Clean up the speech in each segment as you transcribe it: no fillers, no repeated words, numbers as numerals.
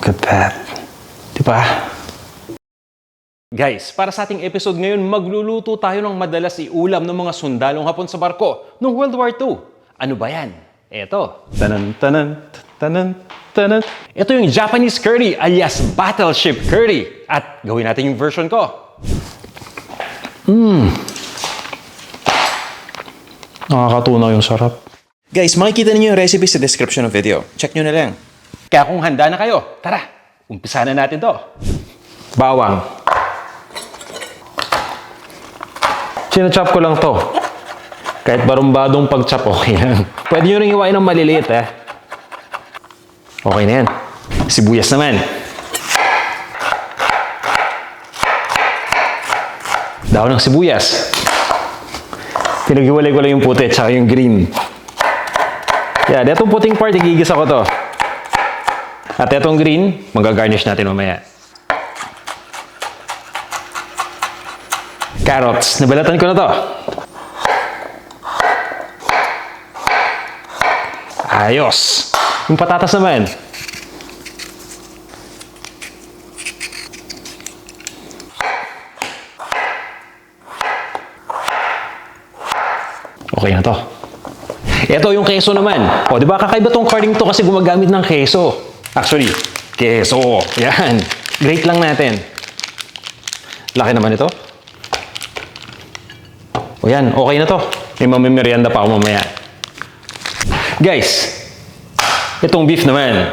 Look at that. Diba? Guys, para sa ating episode ngayon, magluluto tayo ng madalas iulam ng mga sundalong Hapon sa barko noong World War II. Ano ba yan? Eto. Tanan, tanan, tanan, tanan. Ito yung Japanese curry alias battleship curry. At gawin natin yung version ko. Nakakatunaw yung sarap. Guys, makikita niyo yung recipe sa description ng video. Check nyo na lang. Kaya kung handa na kayo, tara, umpisa na natin to. Bawang. Sinachop ko lang to. Kahit barumbadong pag-chop, okay yan. Pwede nyo rin iwain ng maliliit, eh. Okay na yan. Sibuyas naman. Dahon ng sibuyas. Pinag-iwalay ko lang yung puti at yung green. Yan, itong puting part, igigisa ko to. At itong green, mag-garnish natin mamaya. Carrots, nabalatan ko na to. Ayos. Yung patatas naman. Okay na to. Ito yung keso naman. O, di ba kakaiba tong carding to kasi gumagamit ng keso. Actually, keso. Yan. Grate lang natin. Laki naman ito. O yan, okay na to. May mamimerienda pa ako mamaya. Guys, itong beef naman.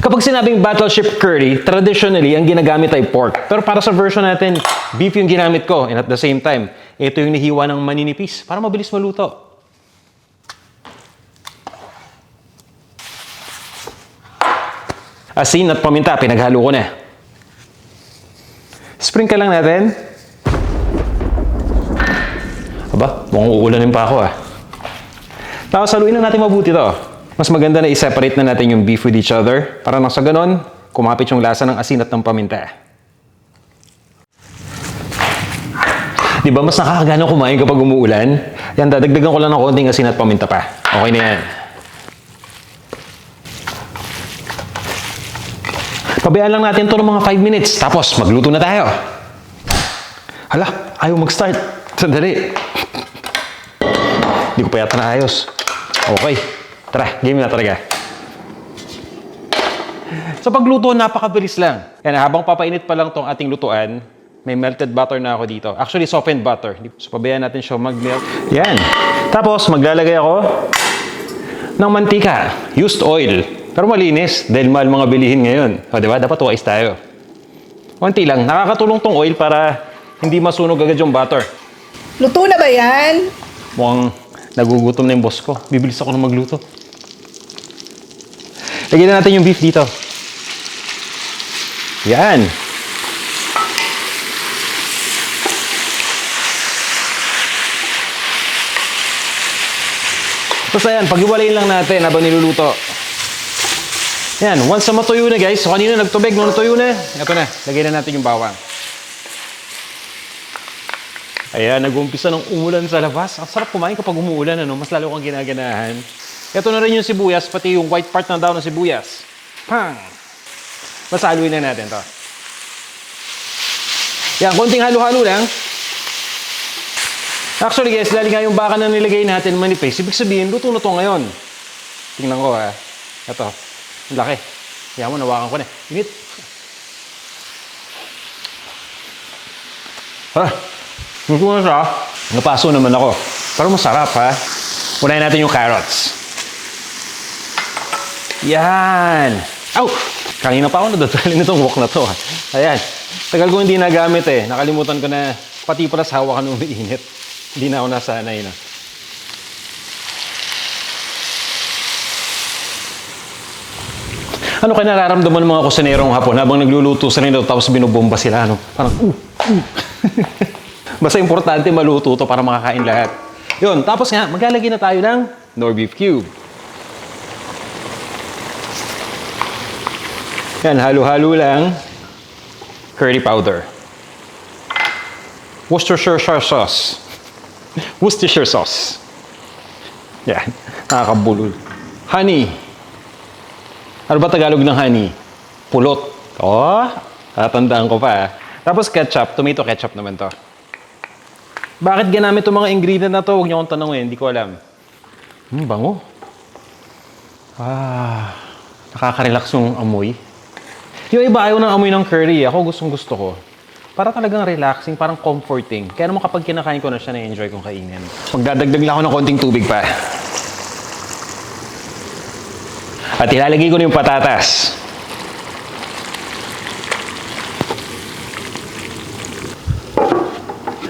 Kapag sinabing battleship curry, traditionally, ang ginagamit ay pork. Pero para sa version natin, beef yung ginamit ko. And at the same time, ito yung nihiwa ng maninipis para mabilis maluto. Asin at paminta, pinaghalo ko na. Sprinkle lang natin. Aba, mukhang uulanin pa ako ah. Tapos haluin na natin mabuti to. Mas maganda na i-separate na natin yung beef with each other para nang sa ganon, kumapit yung lasa ng asin at ng paminta. Di ba mas nakakagana kumain kapag umuulan? Yan, dadagdagan ko lang ng konting asin at paminta pa. Okay na yan. Pabayaan lang natin to ng mga 5 minutes. Tapos, magluto na tayo. Hala, ayaw mag-start. Sandali. Hindi ko pa yata naayos. Okay. Tara, game na talaga. Sa pagluto, napakabilis lang. Yan, habang papainit pa lang tong ating lutuan, may melted butter na ako dito. Actually, softened butter. So, pabayaan natin siya mag-melt. Yan. Tapos, maglalagay ako ng mantika. Used oil. Pero malinis, dahil mahal mga bilihin ngayon. O, diba? Dapat wise tayo. Konti lang. Nakakatulong tong oil para hindi masunog agad yung butter. Luto na ba yan? Mukhang nagugutom na yung boss ko. Bibilis ako na magluto. Lagyan na natin yung beef dito. Yan. Tapos ayan, pag-iwalayin lang natin habang niluluto. Yan, once na matuyo na guys. So kanina nagtubig, nung natuyo na. Ito na, lagyan na natin yung bawang. Ayan, nag-uumpisa ng umulan sa labas. Ang sarap kumain kapag umuulan, ano? Mas lalo kang ginaganahan. Ito na rin yung sibuyas, pati yung white part ng daw ng sibuyas. Pang! Masaluin na natin to. Yan, konting halo-halo lang. Actually guys, dahil nga yung baka na nilagay natin manipis, ibig sabihin, luto na to ngayon. Tingnan ko ha. Ito. Ang laki. Kaya mo, nawakan ko na. Init. Ha? Gusto na siya. Napaso naman ako. Pero masarap ha. Unahin natin yung carrots. Yan. Aw! Kanina pa ako nadadali nitong wok na to ha. Ayan. Tagal ko hindi nagamit eh. Nakalimutan ko na pati pala sa hawakan ng umiinit. Hindi na ako nasanay na. Ano kaya nararamdaman ng mga kusinerong Hapon habang nagluluto sila nito tapos binubomba sila, ano? Parang, Basta importante maluto to para makakain lahat. Yun, tapos nga, maglalagay na tayo ng Knorr beef cube. Yan, halo-halo lang. Curry powder. Worcestershire sauce. Worcestershire sauce. Yan, nakakabulol. Honey. Ano ba Tagalog ng honey? pulot. Oh, tatandaan ko pa. Tapos ketchup, tomato ketchup naman to. Bakit ginamit itong mga ingredient na to? Huwag niyo akong tanongin, hindi ko alam. Bango. Nakaka-relax yung amoy. Yung iba ayaw ng amoy ng curry. Ako gustong gusto ko. Para talagang relaxing, parang comforting. Kaya naman kapag kinakain ko na siya, na-enjoy kong kainin. Magdadagdag lang ako ng konting tubig pa. At ilalagay ko na yung patatas.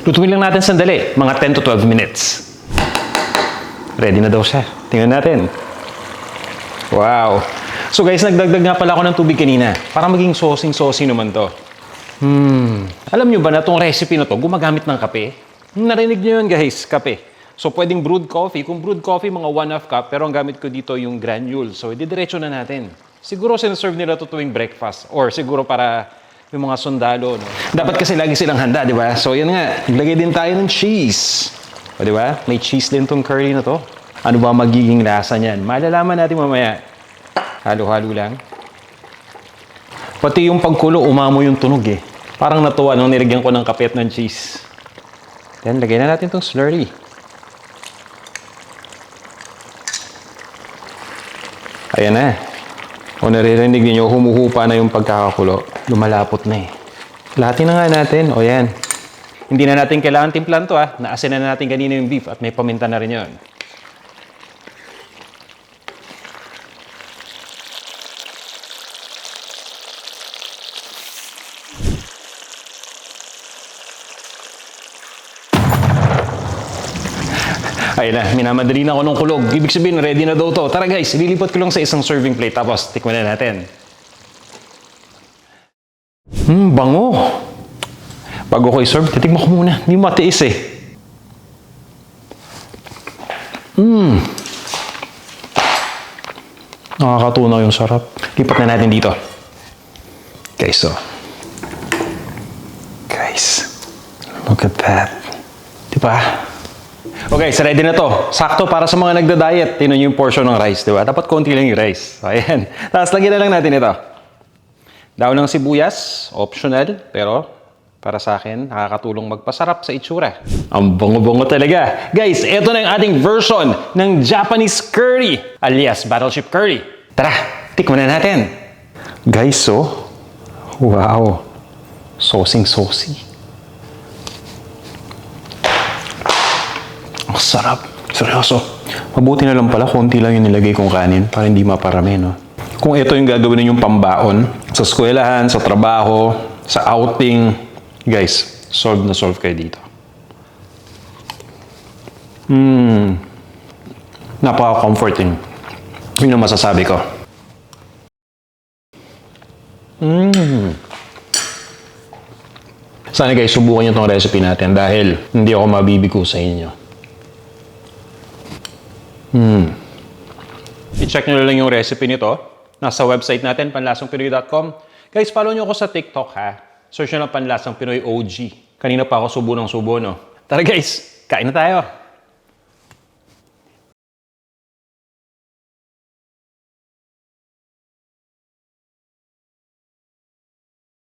Lutuin lang natin sandali, mga 10 to 12 minutes. Ready na daw siya. Tingnan natin. Wow. So guys, nagdagdag nga pala ako ng tubig kanina. Para maging sosing-sosi naman to. Alam nyo ba na itong recipe na to, gumagamit ng kape? Narinig nyo yun guys, kape. So pwedeng brewed coffee. Kung brewed coffee, mga 1/2 cup. Pero ang gamit ko dito yung granule. So didiretso na natin. Siguro sinaserve nila ito tuwing breakfast. Or siguro para yung mga sundalo. No? Dapat kasi lagi silang handa, di ba? So yan nga, naglagay din tayo ng cheese. O di ba? May cheese din tong curry na to. Ano ba magiging lasa niyan? Malalaman natin mamaya. Halo-halo lang. Pati yung pagkulo, umamo yung tunog eh. Parang natuwa nung nilagyan ko ng kape at ng cheese. Then, lagay na natin itong slurry. Ayan na. O naririnig niyo, humuhupa na yung pagkakakulo. Lumalapot na eh. Lahatin na nga natin. O yan. Hindi na natin kailangan timplan to ah. Naasin na natin kanina yung beef at may paminta na rin yun. Ayun na, minamadali na ako ng kulog. Ibig sabihin, ready na daw to. Tara guys, lilipat ko lang sa isang serving plate tapos tikman na natin. Bango. Bago ko i-serve, titikman ko muna. Hindi matiis eh. Nakakatunaw yung sarap. Lipat na natin dito. Guys, so. Guys, look at that. Diba? Okay, so ready na to. Sakto para sa mga nagda-diet. Tingnan nyo yung portion ng rice, diba? Dapat konti lang yung rice. So, ayan. Tapos lagyan na lang natin ito. Daon ng sibuyas, optional, pero para sa akin, nakakatulong magpasarap sa itsura. Ang bango-bango talaga. Guys, ito na yung ating version ng Japanese curry, alias Battleship Curry. Tara, tikman na natin. Guys, so, wow. Sosing-sosi. Ang sarap. Seryoso. Mabuti na lang pala, konti lang yung nilagay kong kanin para hindi maparami, no? Kung ito yung gagawin ninyong pambaon, sa eskwelahan, sa trabaho, sa outing, guys, solve na solve kayo dito. Napaka-comforting. Yun ang masasabi ko. Sana guys, subukan nyo itong recipe natin dahil hindi ako mabibigo sa inyo. I-check nyo lang yung recipe nito. Nasa website natin, panlasangpinoy.com. Guys, follow nyo ako sa TikTok ha. Search nyo lang Panlasang Pinoy OG. Kanina pa ako subo ng subo, no? Tara guys, kain na tayo!